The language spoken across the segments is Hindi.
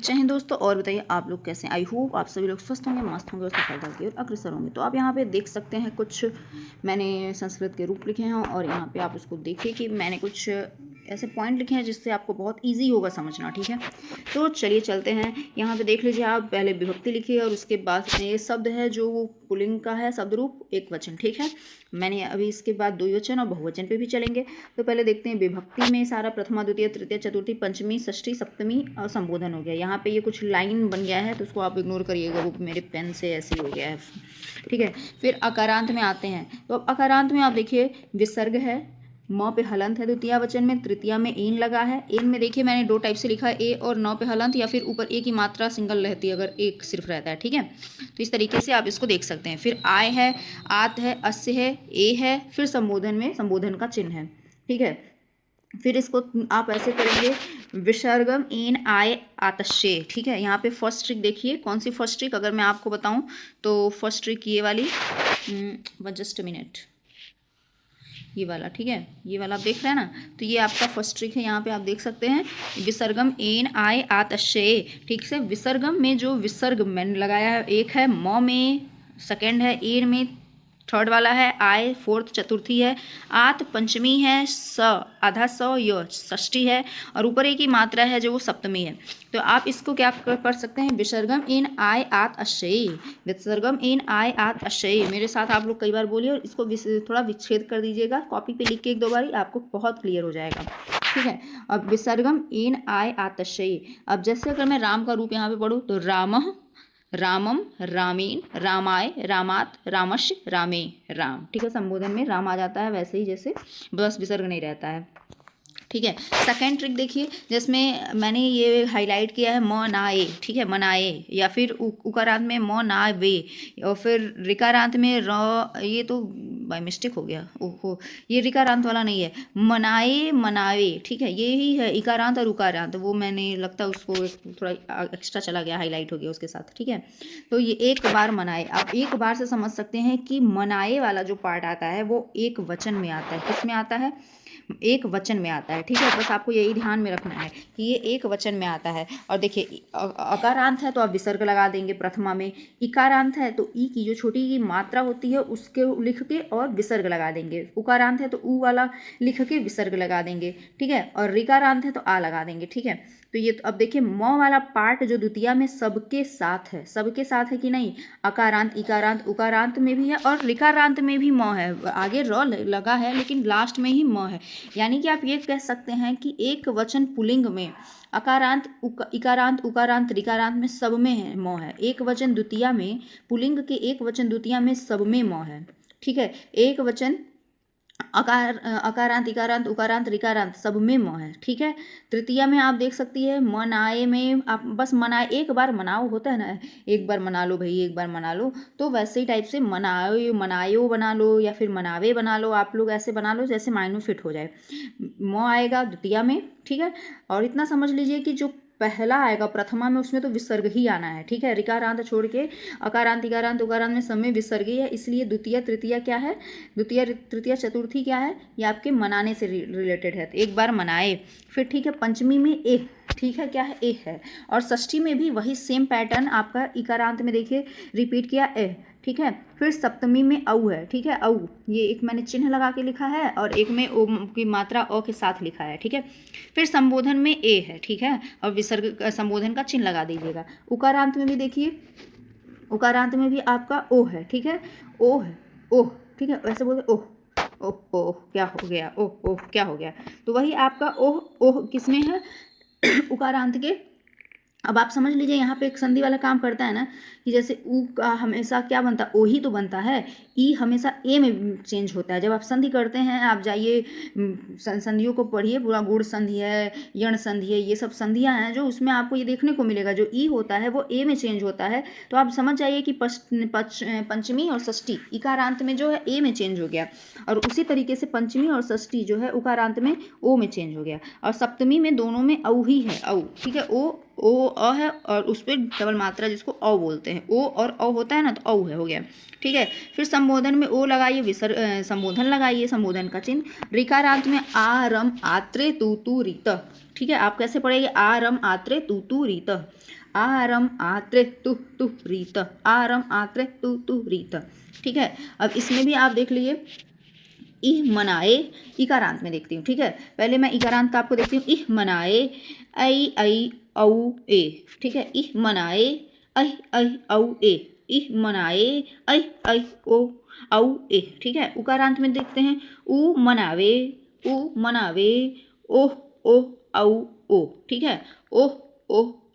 जय हिंद दोस्तों। और बताइए आप लोग कैसे हैं। आई होप आप सभी लोग स्वस्थ होंगे, मस्त होंगे और सफलता की ओर अग्रसर होंगे। तो आप यहाँ पे देख सकते हैं कुछ मैंने संस्कृत के रूप लिखे हैं और यहाँ पे आप उसको देखिए कि मैंने कुछ ऐसे पॉइंट लिखे हैं जिससे आपको बहुत इजी होगा समझना। ठीक है, तो चलिए चलते हैं। यहाँ पे देख लीजिए, आप पहले विभक्ति लिखिए और उसके बाद ये शब्द है जो वो पुल्लिंग का है, शब्द रूप एक वचन। ठीक है, मैंने अभी इसके बाद द्विवचन और बहुवचन पे भी चलेंगे। तो पहले देखते हैं विभक्ति में सारा प्रथमा द्वितीय तृतीय चतुर्थी पंचमी षष्ठी सप्तमी और संबोधन हो गया। यहाँ पे ये कुछ लाइन बन गया है तो उसको आप इग्नोर करिएगा, वो मेरे पेन से ऐसे हो गया है। ठीक है, फिर अकारांत में आते हैं। तो अब अकारांत में आप देखिए विसर्ग है, म पे हलंत है द्वितीय वचन में, तृतीया में एन लगा है। एन में देखिए मैंने दो टाइप से लिखा है, ए और न पे हलंत, या फिर ऊपर ए की मात्रा सिंगल रहती है अगर एक सिर्फ रहता है। ठीक है, तो इस तरीके से आप इसको देख सकते हैं। फिर आय है, आत है, अस्य है, ए है, फिर संबोधन में संबोधन का चिन्ह है। ठीक है, फिर इसको आप ऐसे करेंगे विसर्गम एन आय आतश्य। ठीक है, यहाँ पे फर्स्ट ट्रिक देखिए। कौन सी फर्स्ट ट्रिक अगर मैं आपको बताऊं तो फर्स्ट ट्रिक ये वाली, जस्ट अ मिनट, ये वाला। ठीक है, ये वाला आप देख रहे हैं ना, तो ये आपका फर्स्ट ट्रिक है। यहाँ पे आप देख सकते हैं विसर्गम एन आय आतश्य। ठीक से, विसर्गम में जो विसर्ग मैंने लगाया है एक है, म में सेकेंड है, एन में थर्ड वाला है, आय फोर्थ चतुर्थी है, आत पंचमी है, स आधा स य षष्ठी है, और ऊपर एक ही मात्रा है जो वो सप्तमी है। तो आप इसको क्या कर सकते हैं, विसर्गम इन आय आत अश्चय, विसर्गम इन आय आत अश्चय। मेरे साथ आप लोग कई बार बोलिए और इसको थोड़ा विच्छेद कर दीजिएगा, कॉपी पे लिख के एक दो बार, आपको बहुत क्लियर हो जाएगा। ठीक है, अब विसर्गम इन आय आत अश्चय। अब जैसे अगर मैं राम का रूप यहाँ पे पढ़ूँ तो रामः रामम रामीन रामाय रामात रामश रामे राम। ठीक है, संबोधन में राम आ जाता है वैसे ही जैसे, बस विसर्ग नहीं रहता है। ठीक है, सेकेंड ट्रिक देखिए, जिसमें मैंने ये हाईलाइट किया है म नाए। ठीक है, मनाए, या फिर उकारांत में म ना वे, और फिर रिकारांत में र, ये तो बाय मिस्टेक हो गया, ओहो ये रिकारांत वाला नहीं है, मनाए मनावे। ठीक है, ये ही है इकारांत और उकारांत, वो मैंने लगता है उसको थोड़ा एक्स्ट्रा चला गया, हाईलाइट हो गया उसके साथ। ठीक है, तो ये एक बार मनाए, आप एक बार से समझ सकते हैं कि मनाए वाला जो पार्ट आता है वो एक वचन में आता है। किस में आता है, एक वचन में आता है। ठीक है, बस आपको यही ध्यान में रखना है कि ये एक वचन में आता है। और देखिए अकारांत है तो आप विसर्ग लगा देंगे प्रथमा में, इकारांत है तो ई की जो छोटी की मात्रा होती है उसके लिख के और विसर्ग लगा देंगे, उकारांत है तो ऊ वाला लिख के विसर्ग लगा देंगे। ठीक है, और रिकारांत है तो आ लगा देंगे। ठीक है, तो ये अब देखिए म वाला पार्ट जो द्वितीया में सबके साथ है, सबके साथ है कि नहीं, अकारांत इकारांत उकारांत में भी है और रिकारांत में भी म है, आगे र लगा है लेकिन लास्ट में ही म है। यानी कि आप ये कह सकते हैं कि एक वचन पुल्लिंग में अकारांत इकारांत उकारांत रिकारांत में सब में है म है, एक वचन द्वितीया में पुल्लिंग के एक वचन द्वितीया में सब में म है। ठीक है, एक वचन अकारांत इकारांत उकारांत रिकारांत सब में म है। ठीक है, तृतीया में आप देख सकती है मनाए में, आप बस मनाए एक बार मनाओ होता है ना, एक बार मना लो भाई, एक बार मना लो, तो वैसे ही टाइप से मनाओ मनायो बना लो या फिर मनावे बना लो, आप लोग ऐसे बना लो जैसे माइंड फिट हो जाए। म आएगा द्वितीया में। ठीक है, और इतना समझ लीजिए कि जो पहला आएगा प्रथमा में उसमें तो विसर्ग ही आना है। ठीक है, रिकारांत छोड़ के अकारांत इकारांत उकारांत में सब में विसर्ग ही है, इसलिए द्वितीय तृतीया क्या है, द्वितीय तृतीय चतुर्थी क्या है, ये आपके मनाने से रिलेटेड है। तो एक बार मनाए, फिर ठीक है पंचमी में ए, ठीक है क्या है, ए है, और षष्ठी में भी वही सेम पैटर्न आपका इकारांत में देखिए रिपीट किया ए। ठीक है, फिर सप्तमी में औ है। ठीक है, औ ये एक मैंने चिन्ह लगा के लिखा है और एक में ओ की मात्रा अ के साथ लिखा है। ठीक है, फिर संबोधन में ए है। ठीक है, और विसर्ग संबोधन का चिन्ह लगा दीजिएगा। उकारांत में भी देखिए, उकारांत में भी आपका ओ है। ठीक है, ओ है, ओह। ठीक है, वैसे बोलते ओह ओह ओह क्या हो गया, ओह ओह क्या हो गया, तो वही आपका ओह ओह किसमें है, उकारांत के। अब आप समझ लीजिए यहाँ पे एक संधि वाला काम करता है ना, कि जैसे ऊ का हमेशा क्या बनता है, ओ ही तो बनता है, ई हमेशा ए में चेंज होता है। जब आप संधि करते हैं, आप जाइए संधियों को पढ़िए, पूरा गुण संधि है, यण संधि है, ये सब संधियाँ हैं जो उसमें आपको ये देखने को मिलेगा, जो ई होता है वो ए में चेंज होता है। तो आप समझ जाइए कि पंचमी और षष्ठी इकारांत में जो है ए में चेंज हो गया, और उसी तरीके से पंचमी और षष्ठी जो है उकारांत में ओ में चेंज हो गया, और सप्तमी में दोनों में औ ही है, औ। ठीक है, ओ ओ अ है और उस पर डबल मात्रा जिसको औ बोलते हैं, ओ और औ होता है ना तो औ है, हो गया। ठीक है, फिर संबोधन में ओ लगाइए, संबोधन लगाइए, संबोधन का चिन्ह। ऋकारांत में आ रम आत्रे तू रीत। ठीक है, आप कैसे पढ़ेंगे, आ रम आत्रे तू रीत, आरम आत्रे तु रीत, आरम आत्रे तु रीत। ठीक है, अब इसमें भी आप देख लीजिए, इह मनाए, इकारांत में देखती हूँ। ठीक है, पहले मैं इकारांत आपको देखती हूँ। इह मनाए, ऐ औ ए। ठीक है, इह मनाए, ऐ औ ए, इह मनाए, ऐ औ ए। ठीक है, उकारांत में देखते हैं, उ मनावे, ओह औ ओ। ठीक है, ओह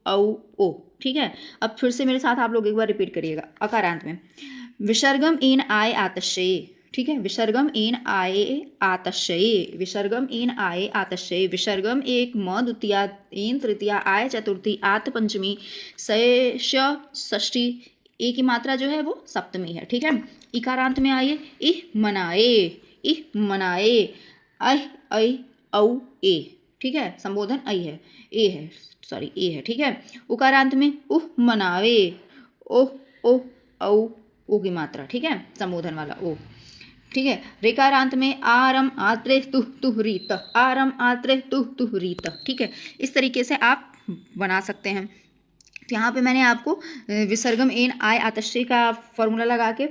औ ओ। ठीक है, अब फिर से मेरे साथ आप लोग एक बार रिपीट करिएगा। अकारांत में विसर्गम इन आए आतशय। ठीक है, विसर्गम इन आए आतशय, विसर्गम इन आए आतशय, विसर्गम एक म द्वितीया, इन तृतीया, आय चतुर्थी, आत पंचमी, शेष षष्ठी, ए की मात्रा जो है वो सप्तमी है। ठीक है, इकारांत में आइए, इह मनाए, इह मनाए, ऐ औ ए। ठीक है, संबोधन ऐ है, ए है, सॉरी ए है। ठीक है, उकारांत में उह मनावे, ओह ओ औ ओ की मात्रा। ठीक है, संबोधन वाला ओ। ठीक है, ऋकारांत में आरम आत्रे तु रीत, आरम आत्रे तु रीत। ठीक है, इस तरीके से आप बना सकते हैं। तो यहाँ पे मैंने आपको विसर्गम एन आय आतश्री का फॉर्मूला लगा के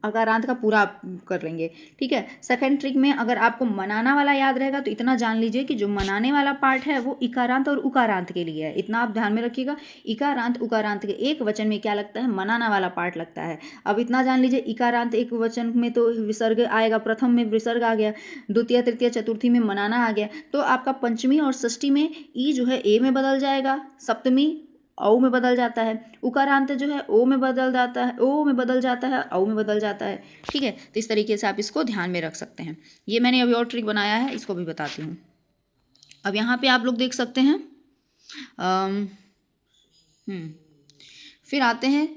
अकारांत का पूरा कर लेंगे। ठीक है, सेकंड ट्रिक में अगर आपको मनाना वाला याद रहेगा तो इतना जान लीजिए कि जो मनाने वाला पार्ट है वो इकारांत और उकारांत के लिए है। इतना आप ध्यान में रखिएगा, इकारांत उकारांत के एक वचन में क्या लगता है, मनाना वाला पार्ट लगता है। अब इतना जान लीजिए, इकारांत एक वचन में तो विसर्ग आएगा, प्रथम में विसर्ग आ गया, द्वितीय तृतीय चतुर्थी में मनाना आ गया, तो आपका पंचमी और षष्ठी में ई जो है ए में बदल जाएगा, सप्तमी औ में बदल जाता है, उकारांत जो है ओ में बदल जाता है, ओ में बदल जाता है, औ में बदल जाता है। ठीक है, तो इस तरीके से आप इसको ध्यान में रख सकते हैं। ये मैंने अभी और ट्रिक बनाया है, इसको भी बताती हूँ। अब यहाँ पे आप लोग देख सकते हैं, फिर आते हैं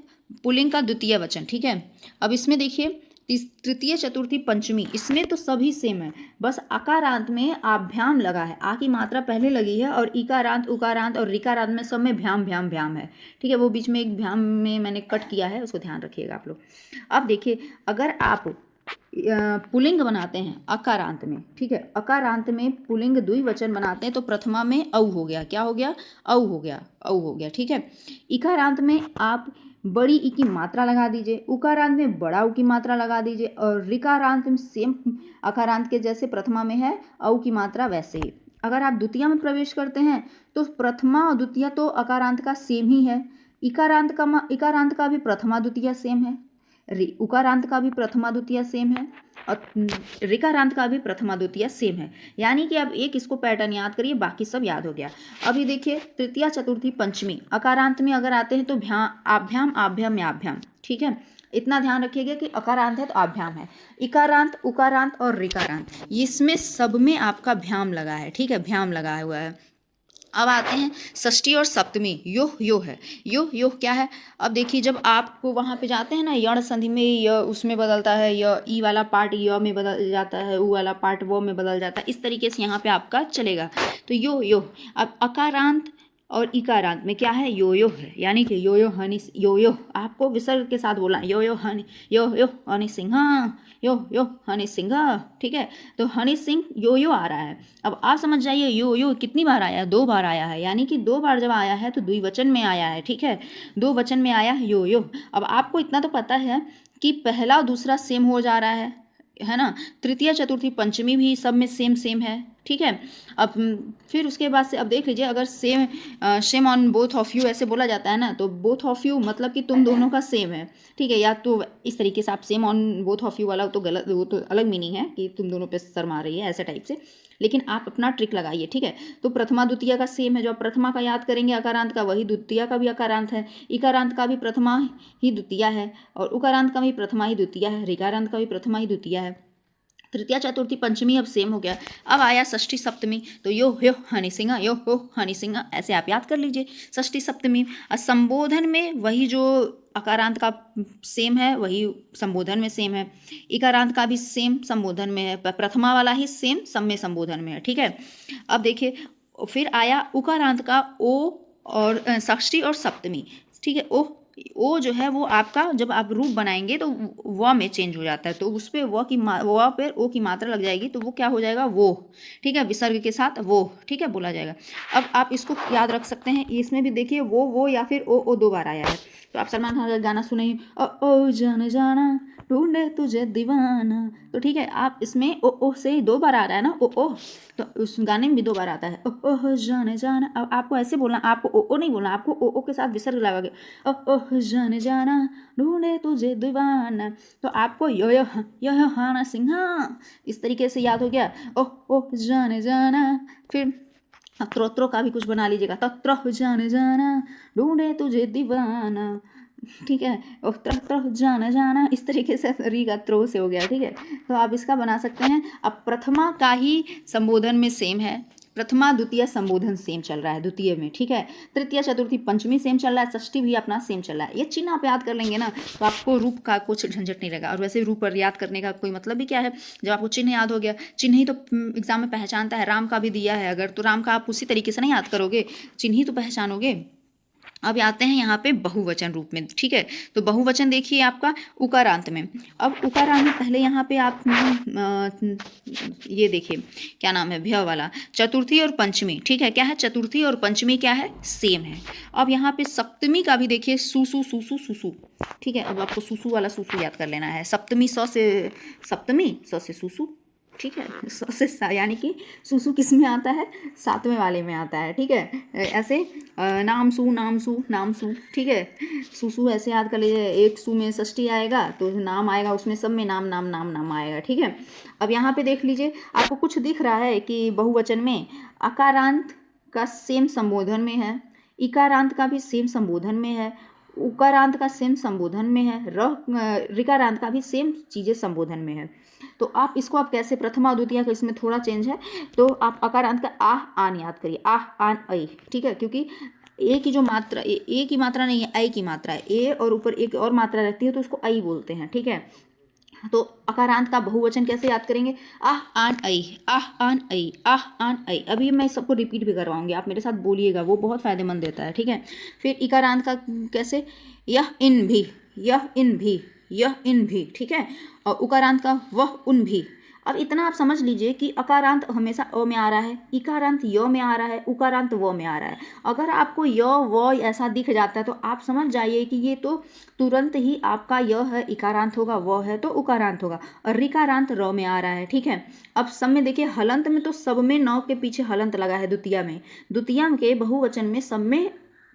पुल्लिंग का द्वितीय वचन। ठीक है, अब इसमें देखिए, तृतीय चतुर्थी पंचमी, इसमें तो सभी सेम है, बस अकारांत में आभ्याम लगा है, आ की मात्रा पहले लगी है, और इकारांत उकारांत और ऋकारांत में सब में भ्याम भ्याम भ्याम है। ठीक है, वो बीच में एक भ्याम में मैंने कट किया है, उसको ध्यान रखिएगा आप लोग। अब देखिए, अगर आप पुल्लिंग बनाते हैं अकारांत में, ठीक है, अकारांत में पुल्लिंग द्विवचन बनाते हैं तो प्रथमा में औ हो गया, क्या हो गया, औ हो गया, औ हो गया। ठीक है, इकारांत में आप बड़ी ई की मात्रा लगा दीजिए, उकारांत में बड़ा ऊ की मात्रा लगा दीजिए, और ऋकारांत में सेम अकारांत के जैसे प्रथमा में है औ की मात्रा वैसे ही। अगर आप द्वितीय में प्रवेश करते हैं तो प्रथमा और द्वितीय तो अकारांत का सेम ही है, इकारांत का भी प्रथमा द्वितीय सेम है, उकारांत का भी प्रथमा द्वितीय सेम है, और ऋकारांत का भी प्रथमा द्वितीय सेम है। यानी कि अब एक इसको पैटर्न याद करिए, बाकी सब याद हो गया। अभी देखिए, तृतीया चतुर्थी पंचमी अकारांत में अगर आते हैं तो आभ्याम आभ्याम आभ्याम। ठीक है, इतना ध्यान रखिएगा कि अकारांत है तो आभ्याम है, इकारांत उकारांत और ऋकारांत, इसमें सब में आपका भ्याम लगा है। ठीक है, भ्याम लगा हुआ है। अब आते हैं षष्ठी और सप्तमी, यो है, यो क्या है। अब देखिए, जब आपको वहाँ पे जाते हैं ना, यण संधि में य उसमें बदलता है, य ई वाला पार्ट य में बदल जाता है, उ वाला पार्ट वो में बदल जाता है, इस तरीके से यहाँ पे आपका चलेगा। तो यो। अब अकारांत और इकारांत में क्या है, यो है, यानी कि यो हनी, यो आपको विसर्ग के साथ बोलना, यो हनी, यो हनी सिंह, यो हनी सिंह। ठीक है, तो हनी सिंह यो आ रहा है। अब आप समझ जाइए, यो कितनी बार आया है, 2 बार आया है, यानी कि 2 बार जब आया है तो द्विवचन में आया है। ठीक है, 2 वचन में आया यो। अब आपको इतना तो पता है कि पहला और दूसरा सेम हो जा रहा है ना, तृतीय चतुर्थी पंचमी भी सब में सेम है। ठीक है, अब फिर उसके बाद से अब देख लीजिए, अगर same on both of you ऐसे बोला जाता है ना, तो बोथ ऑफ यू मतलब कि तुम दोनों का सेम है। ठीक है, या तो इस तरीके से आप same on both of you वाला तो गलत, वो तो अलग मीनिंग है कि तुम दोनों पे सर मार रही है, ऐसे टाइप से, लेकिन आप अपना ट्रिक लगाइए। ठीक है, तो प्रथमा द्वितीय का सेम है, जो आप प्रथमा का याद करेंगे अकारांत का, वही द्वितीय का भी अकारांत है, इकारांत का भी प्रथमा ही द्वितीय है, और उकारांत का भी प्रथमा ही द्वितीय है, ऋकारांत का भी प्रथमा ही द्वितीय है। तृतीया चतुर्थी पंचमी अब सेम हो गया। अब आया षष्ठी सप्तमी, तो यो हनी सिंह, यो हो हनी सिंह, ऐसे आप याद कर लीजिए षष्ठी सप्तमी। संबोधन में वही जो अकारांत का सेम है वही संबोधन में सेम है, इकारांत का भी सेम संबोधन में है, प्रथमा वाला ही सेम सब में संबोधन में है। ठीक है, अब देखिए, फिर आया उकारांत का ओ और षष्ठी और सप्तमी, ठीक है। ओ जो है वो आपका जब आप रूप बनाएंगे तो व में चेंज हो जाता है, तो उस पर व पर ओ की मात्रा लग जाएगी तो वो क्या हो जाएगा, वो, ठीक है, विसर्ग के साथ वो, ठीक है, बोला जाएगा। अब आप इसको याद रख सकते हैं, इसमें भी देखिए वो या फिर ओ 2 बार आया है। तो आप सलमान खान का गाना सुने, ओ जाने जाना ढूंढे तुझे दीवाना, तो ठीक है, आप इसमें ओ से 2 बार आ रहा है ना, ओ, तो उस गाने में भी 2 बार आता है, ओ जाने जाना। अब आपको ऐसे बोलना, आपको ओ नहीं बोलना, आपको ओ के साथ विसर्ग लगा के, ओ जाने जाना ढूंढे तुझे दीवाना, तो आपको यो हाना सिंहा, इस तरीके से याद हो गया, ओ जाने जाना। फिर त्रोत्रो का भी कुछ बना लीजिएगा, तत्र जाने जाना ढूंढे तुझे दीवाना, ठीक है, और तरह जाना जाना, इस तरीके से री का त्रो से हो गया, ठीक है। तो आप इसका बना सकते हैं। अब प्रथमा का ही संबोधन में सेम है, प्रथमा द्वितीय संबोधन सेम चल रहा है द्वितीय में, ठीक है। तृतीय चतुर्थी पंचमी सेम चल रहा है, षष्ठी भी अपना सेम चल रहा है। ये चिन्ह आप याद कर लेंगे ना तो आपको रूप का कुछ झंझट नहीं रहेगा। और वैसे रूप पर याद करने का कोई मतलब भी क्या है, जब आपको चिन्ह याद हो गया, चिन्ह ही तो एग्जाम में पहचानता है। राम का भी दिया है अगर, तो राम का आप उसी तरीके से नहीं याद करोगे, चिन्ह ही तो पहचानोगे। अब आते हैं यहाँ पे बहुवचन रूप में, ठीक है। तो बहुवचन देखिए आपका उकारांत में। अब उकारांत में पहले यहाँ पे आप ये देखिए क्या नाम है, भ्य वाला, चतुर्थी और पंचमी, ठीक है। क्या है, चतुर्थी और पंचमी क्या है, सेम है। अब यहाँ पे सप्तमी का भी देखिए, सुसु सुसु सुसु, ठीक है। अब आपको सुसु वाला सुसु याद कर लेना है। सप्तमी स से सप्तमी, स से सुसु, ठीक है। यानी कि सुसु किस में आता है, 7वें वाले में आता है, ठीक है। ऐसे नाम सु, ठीक है। सुसु ऐसे याद कर लीजिए, एक सु में षष्ठी आएगा तो नाम आएगा, उसमें सब में नाम नाम नाम नाम आएगा, ठीक है। अब यहाँ पे देख लीजिए, आपको कुछ दिख रहा है कि बहुवचन में अकारांत का सेम संबोधन में है, इकारांत का भी सेम संबोधन में है, उकारांत का सेम संबोधन में है, ऋकारांत का भी सेम चीज़ें संबोधन में है। तो आप इसको आप कैसे, प्रथमा द्वितीय का इसमें थोड़ा चेंज है, तो आप अकारांत का आह आन याद करिए, आह आन ऐ, ठीक है। क्योंकि ए की जो मात्रा, ए की मात्रा नहीं है, ऐ की मात्रा है, ए और ऊपर एक और मात्रा रहती है तो उसको ऐ बोलते हैं, ठीक है। तो अकारांत का बहुवचन कैसे याद करेंगे, आह आन ऐ, आह आन ऐ, आह आन ऐ। अभी मैं सबको रिपीट भी करवाऊंगी, आप मेरे साथ बोलिएगा, वो बहुत फायदेमंद देता है, ठीक है। फिर इकारांत का कैसे, यह इन भी, यह इन भी, यह इन भी, ठीक है। और उकारांत का वह उन भी। अब इतना आप समझ लीजिए कि अकारांत हमेशा अ में आ रहा है, इकारांत य में आ रहा है, उकारांत व में आ रहा है। अगर आपको य व ऐसा दिख जाता है तो आप समझ जाइए कि ये तो तुरंत ही आपका य है इकारांत होगा, व है तो उकारांत होगा, और ऋकारांत र में आ रहा है, ठीक है। अब सब में देखिए, हलंत में तो सब में न के पीछे हलंत लगा है, द्वितीय में, द्वितीय के बहुवचन में सब में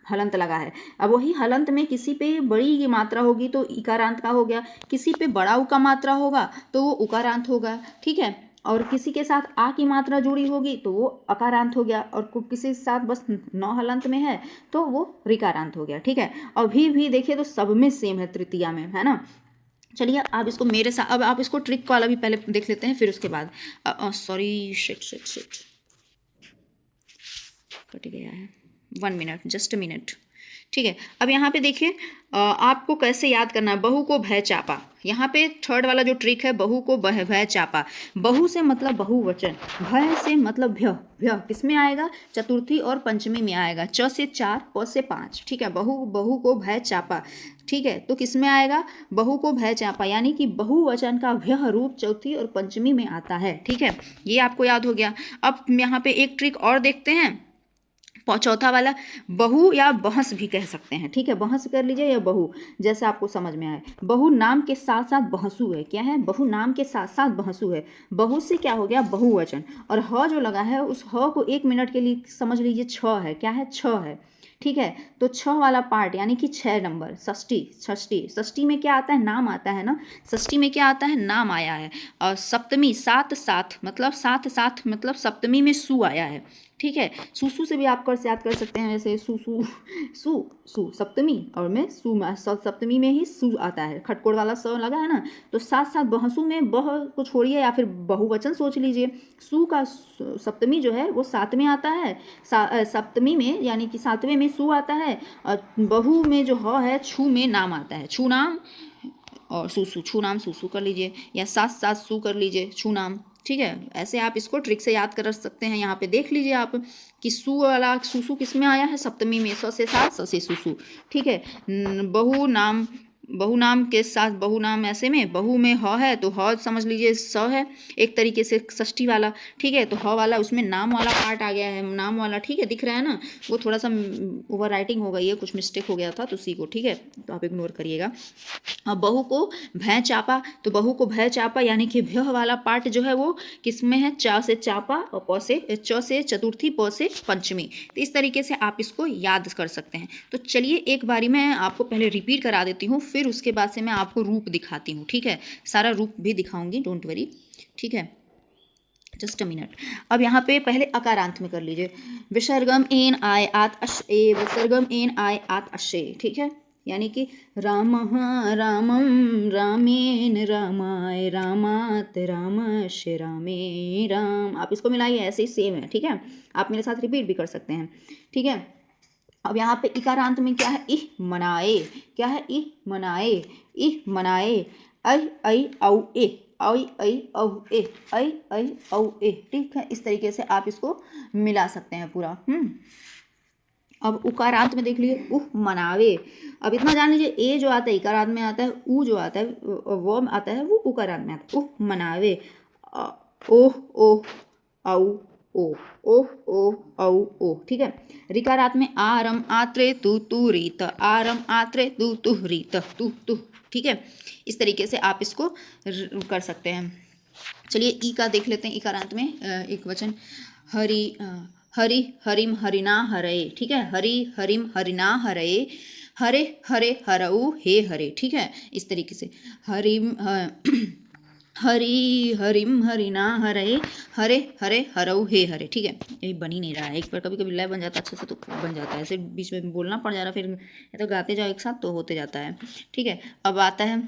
हलंत लगा है। अब वही हलंत में किसी पे बड़ी की मात्रा होगी तो इकारांत का हो गया, किसी पे बड़ा उ का मात्रा होगा तो वो उकारांत होगा, ठीक है। और किसी के साथ आ की मात्रा जुड़ी होगी तो वो अकारांत हो गया, और किसी के साथ बस नौ हलंत में है तो वो ऋकारांत हो गया, ठीक है। अभी भी देखिए तो सब में सेम है तृतीया में, है ना। चलिए आप इसको मेरे साथ, अब आप इसको ट्रिक वाला भी पहले देख लेते हैं, फिर उसके बाद सॉरी शिट कट गया है, 1 मिनट, जस्ट अ मिनट, ठीक है। अब यहाँ पे देखिए आपको कैसे याद करना है, बहु को भय चापा। यहाँ पे थर्ड वाला जो ट्रिक है, बहु को भय चापा। बहु से मतलब बहुवचन, भय से मतलब भ्य, भ्य किस में आएगा, चतुर्थी और पंचमी में आएगा, च से 4, प से 5, ठीक है। बहु को भय चापा, ठीक है। तो किस में आएगा, बहु को भय चापा, यानी कि बहुवचन का भ्य रूप चौथी और पंचमी में आता है, ठीक है। ये आपको याद हो गया। अब यहाँ पे एक ट्रिक और देखते हैं, चौथा वाला, बहु या बहस भी कह सकते हैं, ठीक है। बहस कर लीजिए या बहु, जैसे आपको समझ में आए। बहु नाम के साथ साथ बहसु है, क्या है, बहु नाम के साथ साथ बहसु है। बहु से क्या हो गया, बहुवचन, और ह जो लगा है उस ह को 1 मिनट के लिए समझ लीजिए छ है, क्या है, छ है, ठीक है। तो 6 वाला पार्ट यानी कि 6 नंबर, षष्ठी में क्या आता है, नाम आता है ना, षष्ठी में क्या आता है, नाम आया है। और सप्तमी, सात सात मतलब सप्तमी में सु आया है, ठीक है। सुसु से भी आप याद कर सकते हैं, जैसे सु सप्तमी, और में सु सप्तमी में ही सु आता है, खटकोड़ वाला स लगा है ना। तो साथ साथ बहसु में बह को छोड़िए या फिर बहुवचन सोच लीजिए, सु का सप्तमी जो है वो 7 में आता है, सप्तमी में यानी कि 7वें में सु आता है, और बहु में जो ह है, छू में नाम आता है, छू नाम और सुसु, छू नाम सुसु कर लीजिए, या साथ साथ सु कर लीजिए, छू नाम, ठीक है, ऐसे आप इसको ट्रिक से याद कर सकते हैं। यहाँ पे देख लीजिए आप कि सु वाला सुसु किस में आया है, सप्तमी में, स से साथ, स से सुसु। ठीक है, बहु नाम के साथ, बहु नाम ऐसे में, बहु में ह है तो ह समझ लीजिए स है, एक तरीके से षष्ठी वाला। ठीक है, तो ह वाला उसमें नाम वाला पार्ट आ गया है, नाम वाला। ठीक है, दिख रहा है ना, वो थोड़ा सा ओवर राइटिंग हो गई है, कुछ मिस्टेक हो गया था तो उसी को। ठीक है, तो आप इग्नोर करिएगा। अब बहू को भय चापा, तो बहू को भय चापा यानी कि भय वाला पार्ट जो है वो किस में है, चा से चापा और प से, च से चतुर्थी, प से पंचमी। तो इस तरीके से आप इसको याद कर सकते हैं। तो चलिए एक बारी मैं आपको पहले रिपीट करा देती हूँ, फिर उसके बाद से मैं आपको रूप दिखाती हूँ। ठीक है, सारा रूप भी दिखाऊंगी, डोंट वरी। ठीक है, जस्ट अ मिनट। अब यहाँ पे पहले अकारांत में कर लीजिए। विसर्गम एन आय आत अश ए, विसर्गम एन आय आत अशे। ठीक है, यानी कि रामः रामं रामेन रामाय रामात रामस्य रामे राम। आप इसको मिलाइए, ऐसे ही सेम है। ठीक है, आप मेरे साथ रिपीट भी कर सकते हैं। ठीक है, अब यहाँ पे इकारांत में क्या है, इह मनाए। क्या है, इह मनाए, इह मनाए, ऐ औ ए, ऐ औ ए, ऐ औ ए। ठीक है, इस तरीके से आप इसको मिला सकते हैं पूरा। अब उकारांत में देख लीजिए, उह मनावे। अब इतना जान लीजिए, ए जो आता है इकारांत में आता है, ऊ जो आता है वो आता है, वो उकारांत में आता है। उह मनावे, ओह ओह औ ओ, ओह ओह औ ओ। ठीक है, रिकारात में आरम आत्रे तू रीत, आरम आत्रे तू रीत, तू। ठीक है, इस तरीके से आप इसको कर सकते हैं। चलिए ई का देख लेते हैं। इकारांत में एक वचन, हरि हरि हरिम हरिना हरये। ठीक है, हरि हरिम हरिना हरये, हरे हरे हरऊ हे हरे। ठीक है, इस तरीके से हरिम हरि हरिम हरिना हरे, हरे हरे हरऊ हे हरे। ठीक है, यही बन ही नहीं रहा है, एक बार कभी कभी लय बन जाता अच्छे से तो बन जाता है, ऐसे बीच में बोलना पड़ जा रहा, फिर तो गाते जाओ एक साथ तो होते जाता है। ठीक है, अब आता है,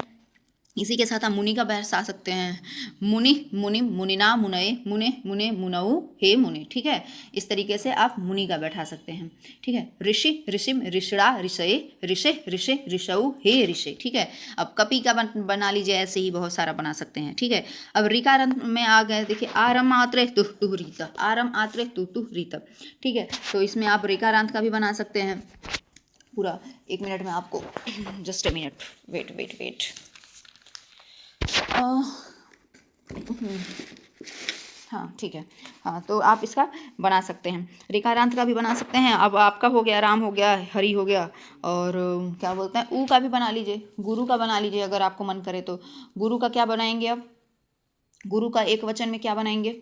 इसी के साथ आप मुनि का बैठा सकते हैं। मुनि मुनि मुनिना मुनये, मुने मुने मुनऊ हे मुने। ठीक है, इस तरीके से आप मुनि का बैठा सकते हैं। ठीक है, ऋषि ऋषिम ऋषड़ा ऋषये, ऋषे ऋषे ऋषऊ हे ऋषे। ठीक है, अब कपि का बना लीजिए, ऐसे ही बहुत सारा बना सकते हैं। ठीक है, अब रिकारांत में आ गए, देखिए आरम आत्रे तुह रीत, आरम आत्रे तुह रीत। ठीक है, तो इसमें आप रिकारांत का भी बना सकते हैं पूरा। एक मिनट में आपको, जस्ट अ मिनट, वेट। हाँ ठीक है, हाँ तो आप इसका बना सकते हैं, रिकारांत का भी बना सकते हैं। अब आपका हो गया, राम हो गया, हरि हो गया, और क्या बोलते हैं, ऊ का भी बना लीजिए, गुरु का बना लीजिए अगर आपको मन करे तो। गुरु का क्या बनाएंगे, अब गुरु का एक वचन में क्या बनाएंगे,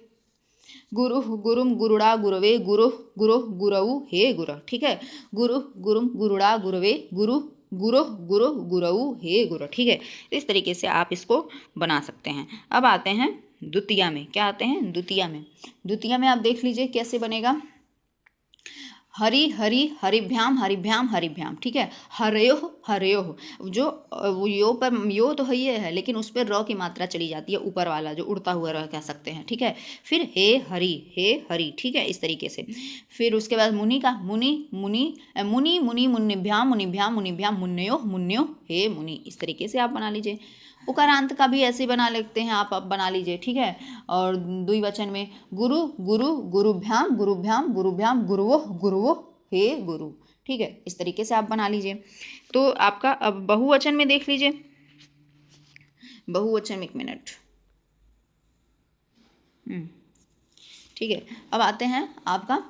गुरु गुरुम गुरुड़ा गुरवे, गुरु गुरु गुरऊ हे गुर। ठीक है, गुरु गुरुम गुरुड़ा गुरवे, गुरु गुरु गुरु गुरऊ हे गुर। ठीक है, इस तरीके से आप इसको बना सकते हैं। अब आते हैं द्वितीया में, क्या आते हैं द्वितीया में आप देख लीजिए कैसे बनेगा। हरि हरि हरिभ्याम हरिभ्याम हरिभ्याम। ठीक है, हरयो हरयो, जो यो पर यो तो है, ये है, लेकिन उस पर र की मात्रा चली जाती है, ऊपर वाला जो उड़ता हुआ र कह सकते हैं। ठीक है, फिर हे हरि। ठीक है, इस तरीके से। फिर उसके बाद मुनि का, मुनि मुनि मुनि मुनि मुनिभ्याम मुनिभ्याम मुनिभ्याम मुन्यो मुन्यो हे मुनि। इस तरीके से आप बना लीजिए। उकारांत का भी ऐसे बना लेते हैं, आप बना लीजिए। ठीक है, और द्विवचन में गुरु गुरु गुरुभ्याम गुरुभ्याम गुरुभ्याम गुरुवो हे गुरु। ठीक है, इस तरीके से आप बना लीजिए। तो आपका अब बहुवचन में देख लीजिए, बहुवचन में, एक मिनट। ठीक है, अब आते हैं आपका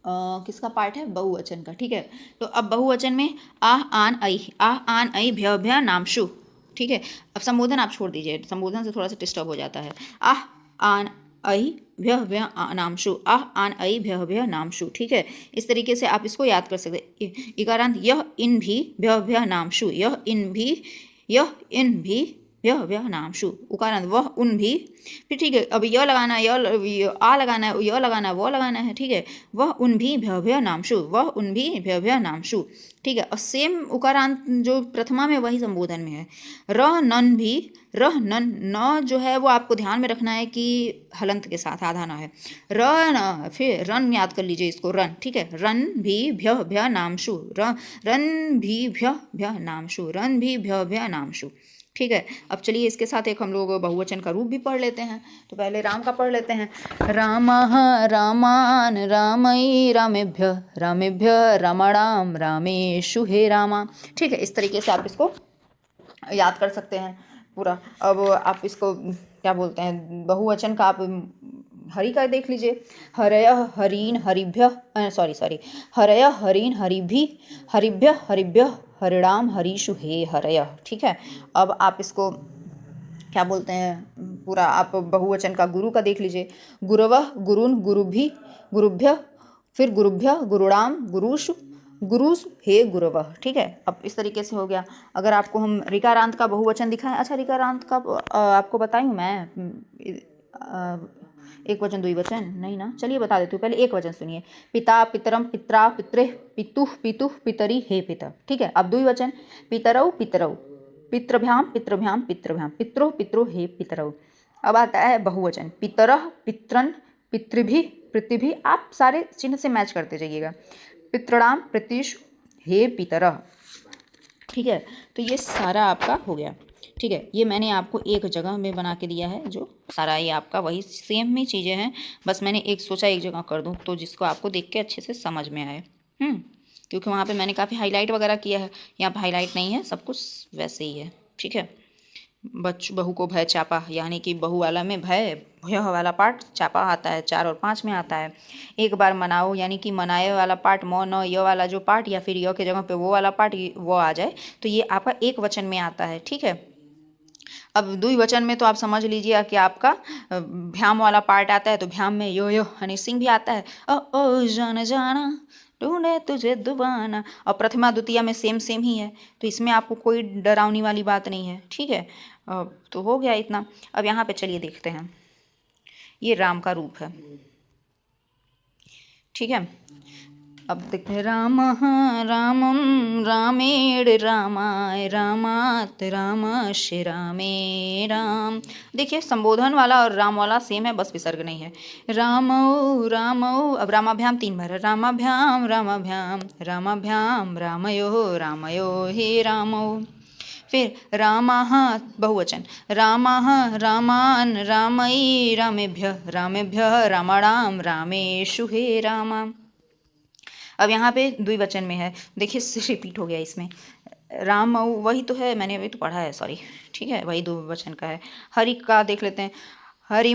किसका पार्ट है, बहुवचन का। ठीक है, तो अब बहुवचन में आह आन ऐ भ्य भ्य नामशु। ठीक है, अब संबोधन आप छोड़ दीजिए, संबोधन से थोड़ा सा डिस्टर्ब हो जाता है। आह आन ऐ भ्य भ्य नामशु, आह आन ऐ भ्य भ्य नामशु। ठीक है, इस तरीके से आप इसको याद कर सकते। इकारांत यह इन भी भ्य भ्य नामशु, यह इन भी यह वह नामशु। उकारांत वह उन भी। फिर ठीक है, अब य लगाना है, आ लगाना है, य लगाना है, वो लगाना है। ठीक है, वह उन भी भय नामशु, वह उन भी भय नामशु। ठीक है, और सेम उकारांत जो प्रथमा में वही संबोधन में है। रह नन भी, रह नन, न जो है वो आपको ध्यान में रखना है कि हलंत के साथ आधा ना है। रन, फिर रन याद कर लीजिए इसको, रन। ठीक है, रन भी भय नामशु, रन भी भय नामशु, रन भी भय नामशु। ठीक है। अब चलिए इसके साथ एक हम लोग बहुवचन का रूप भी पढ़ लेते हैं। तो पहले राम का पढ़ लेते हैं। रामः रामान रामई रामेभ्य रामेभ्य रामाणाम रामेषु हे रामा। ठीक है, इस तरीके से आप इसको याद कर सकते हैं पूरा। अब आप इसको क्या बोलते हैं, बहुवचन का आप हरि का देख लीजिए। हरय हरीन हरिभ्य सॉरी हरय हरीन हरिभि हरिभ्य हरिभ्य हरिणाम हरीषु हे हरय। ठीक है। अब आप इसको क्या बोलते हैं पूरा आप बहुवचन का गुरु का देख लीजिए। गुरवः गुरुन गुरुभि गुरुभ्य, फिर गुरुभ्य गुरुणाम गुरुषु गुरुषु हे गुरवः। ठीक है। अब इस तरीके से हो गया। अगर आपको हम ऋकारांत का बहुवचन दिखाएं, अच्छा ऋकारांत का आपको बताऊं मैं एक वचन द्विवचन नहीं ना, चलिए बता देती हूँ। पहले एक वचन सुनिए। पिता पितरम पित्रा पित्रे पितुः पितुः पितरी हे पिता। ठीक है। अब द्विवचन पितरौ पितरौ पितृभ्याम पितृभ्याम पितृभ्याम पितरो पितरो हे पितरौ। अब आता है बहुवचन पितरः पित्रन पितृभि पितृभि। आप सारे चिन्ह से मैच करते जाइएगा। पितृणाम पितृषु हे पितरः। ठीक है। तो ये सारा आपका हो गया। ठीक है। ये मैंने आपको एक जगह में बना के दिया है, जो सारा ये आपका वही सेम ही चीज़ें हैं, बस मैंने एक सोचा एक जगह कर दूँ तो जिसको आपको देख के अच्छे से समझ में आए। क्योंकि वहाँ पे मैंने काफ़ी हाईलाइट वगैरह किया है, यहाँ पे हाईलाइट नहीं है, सब कुछ वैसे ही है। ठीक है। बहू को भय चापा, यानी कि बहू वाला में भय भय वाला पार्ट, चापा आता है 4 और 5 में आता है। एक बार मनाओ, यानी कि मनाए वाला पार्ट मौन य वाला जो पार्ट, या फिर य के जगह पे वो वाला पार्ट वो आ जाए तो ये आपका एक वचन में आता है। ठीक है। अब द्विवचन में तो आप समझ लीजिए कि आपका भ्याम वाला पार्ट आता है, तो भ्याम में यो हनी सिंह भी आता है। ओ जान जाना ढूंढे तुझे दुबाना। और प्रथमा द्वितीया में सेम ही है, तो इसमें आपको कोई डरावनी वाली बात नहीं है। ठीक है। तो हो गया इतना। अब यहाँ पे चलिए देखते हैं, ये राम का रूप है। ठीक है। अब देखते हैं। राम रामम रामेण रामाय रामात रामस्य रामे राम। देखिए संबोधन वाला और राम वाला सेम है, बस विसर्ग नहीं है। रामौ रामौ। अब रामाभ्याम 3 बार है। रामाभ्याम रामाभ्याम रामाभ्याम रामयो रामयो हे रामौ। फिर रामाः बहुवचन। रामाः रामान रामई रामेभ्य रामेभ्य रामाणाम रामेषु हे रामा। अब यहाँ पे द्विवचन में है, देखिए रिपीट हो गया इसमें। राम वही तो है, मैंने अभी तो पढ़ा है, सॉरी। ठीक है, वही द्विवचन का है। हरि का देख लेते हैं। हरि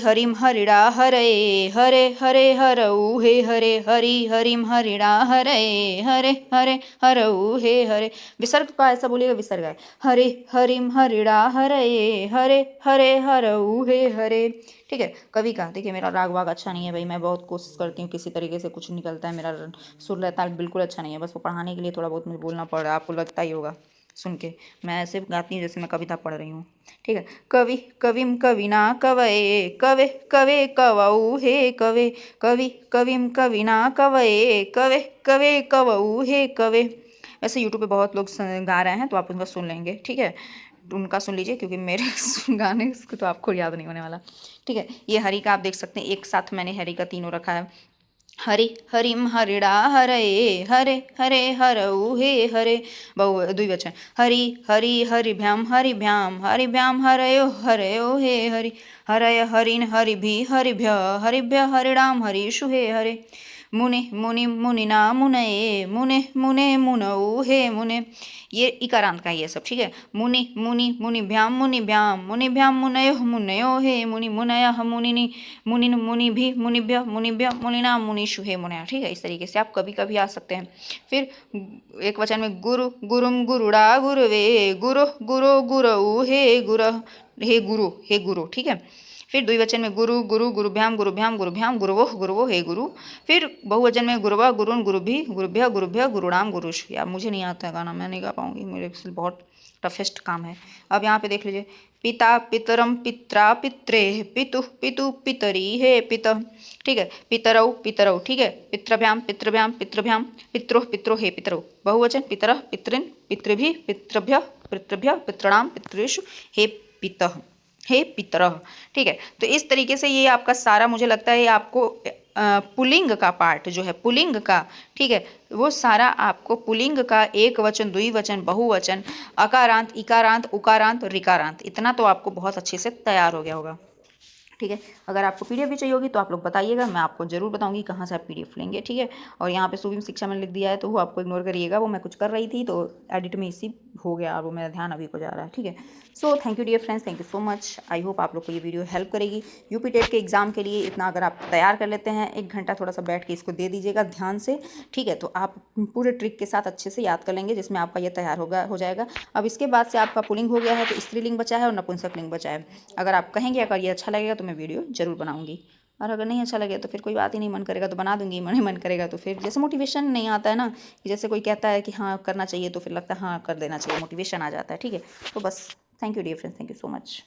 हरिम हरिड़ा हरे हरे हरे हरऊ हे हरे हरि हरिम हरिड़ा हरे हरे हरे हरऊ हे हरे। विसर्ग का ऐसा बोलिएगा, विसर्ग है। हरे हरिम हरिड़ा हरे हरे हरे हरऊ हे हरे। ठीक है। कवि का देखिए, मेरा राग वाग अच्छा नहीं है भाई, मैं बहुत कोशिश करती हूँ, किसी तरीके से कुछ निकलता है, मेरा सुर रहता है बिल्कुल अच्छा नहीं है, बस वो पढ़ाने के लिए थोड़ा बहुत मुझे बोलना पड़ रहा है, आपको लगता ही होगा सुन के। मैं ऐसे गाती हूँ जैसे मैं कविता पढ़ रही हूँ। ठीक है। कवि कविम कविना कवये कवे कवे कवऊ हे कवे कवि कविम कविना कवये कवे कवे कवऊ हे कवे। वैसे यूट्यूब पे बहुत लोग गा रहे हैं, तो आप उनका सुन लेंगे। ठीक है, उनका सुन लीजिए, क्योंकि मेरे गाने तो आपको याद नहीं होने वाला। ठीक है। ये हरि का आप देख सकते हैं, एक साथ मैंने हरि का तीनों रखा है। हरि हरिम हरिड़ा हरे हरे हरे हरऊ हे हरे। बहु द्विवचन। हरि हरि हरिभ्याम हरिभ्याम हरिभ्याम हरयो हरयो हे हरि हरय हरिन हरिभि हरिभ्य हरिभ्य हरिणाम हरीषु हे हरे। मुने मुनि मुनिना मुनये मुने मुने मुनऊ हे मुने। ये इकारांत का ही है सब। ठीक है। मुनि मुनि मुनिभ्याम मुनिभ्याम मुनयो मुनयो हे मुनि मुनयः मुनिनि मुनिन मुनिभि मुनिभ्य मुनिभ्य मुनिना मुनिषु हे मुनया। ठीक है। इस तरीके से आप कभी कभी आ सकते हैं। फिर एक वचन में गुरु गुरुम गुरुड़ा गुरुवे गुरु गुरु गुरऊ हे गुरु। ठीक है। फिर द्विवचन में गुरु गुरु गुरुभ्याम गुरुभ्याम गुरुभ्याम गुरुवो हे गुरु। फिर बहुवचन में गुरुवा गुरुन गुरुभि गुरुभ्य गुरुभ्य गुरुणाम गुरुषु। यार मुझे नहीं आता है गाना, मैं नहीं गा पाऊंगी, मेरे बहुत टफेस्ट काम है। अब यहाँ पे देख लीजिए। पिता पितरम पित्रा पित्रे पितु पितु पितरी हे पिता। ठीक है। पितरौ। ठीक है। पितृभ्याम पितृभ्याम पितृभ्याम पितरो हे पितरौ। बहुवचन पितरः पितृन पितृभि पितृभ्य पितृभ्य पितृणाम पितृषु हे पितः हे पितरः। ठीक है। तो इस तरीके से ये आपका सारा, मुझे लगता है आपको पुल्लिंग का पार्ट जो है पुल्लिंग का, ठीक है, वो सारा आपको पुल्लिंग का एक वचन, द्विवचन, बहुवचन, अकारांत, इकारांत, उकारांत, ऋकारांत, इतना तो आपको बहुत अच्छे से तैयार हो गया होगा। ठीक है, अगर आपको पीडीएफ भी चाहिए होगी तो आप लोग बताइएगा, मैं आपको जरूर बताऊंगी कहाँ से आप पीडीएफ लेंगे। ठीक है, और यहाँ पे सुबह शिक्षा मैंने लिख दिया है तो वो आपको इग्नोर करिएगा, वो मैं कुछ कर रही थी तो एडिट में इसी हो गया और वो मेरा ध्यान अभी को जा रहा है। ठीक है, so thank you dear friends, thank you so much. I hope आप लोग को ये वीडियो हेल्प करेगी यूपी टेट के एग्जाम के लिए। इतना अगर आप तैयार कर लेते हैं, 1 घंटा थोड़ा सा बैठ के इसको दे दीजिएगा ध्यान से, ठीक है, तो आप पूरे ट्रिक के साथ अच्छे से याद कर लेंगे, जिसमें आपका ये तैयार हो जाएगा। अब इसके बाद से आपका पुल्लिंग हो गया है तो स्त्रीलिंग बचा है और नपुंसकलिंग बचा है। अगर आप कहेंगे, अगर ये अच्छा लगेगा तो मैं वीडियो जरूर बनाऊंगी, और अगर नहीं अच्छा लगे तो फिर कोई बात ही नहीं, मन करेगा तो बना दूंगी, मन करेगा तो फिर जैसे मोटिवेशन नहीं आता है ना, कि जैसे कोई कहता है कि हाँ करना चाहिए तो फिर लगता है हाँ कर देना चाहिए, मोटिवेशन आ जाता है। ठीक है, तो बस thank you dear friends, thank you so much.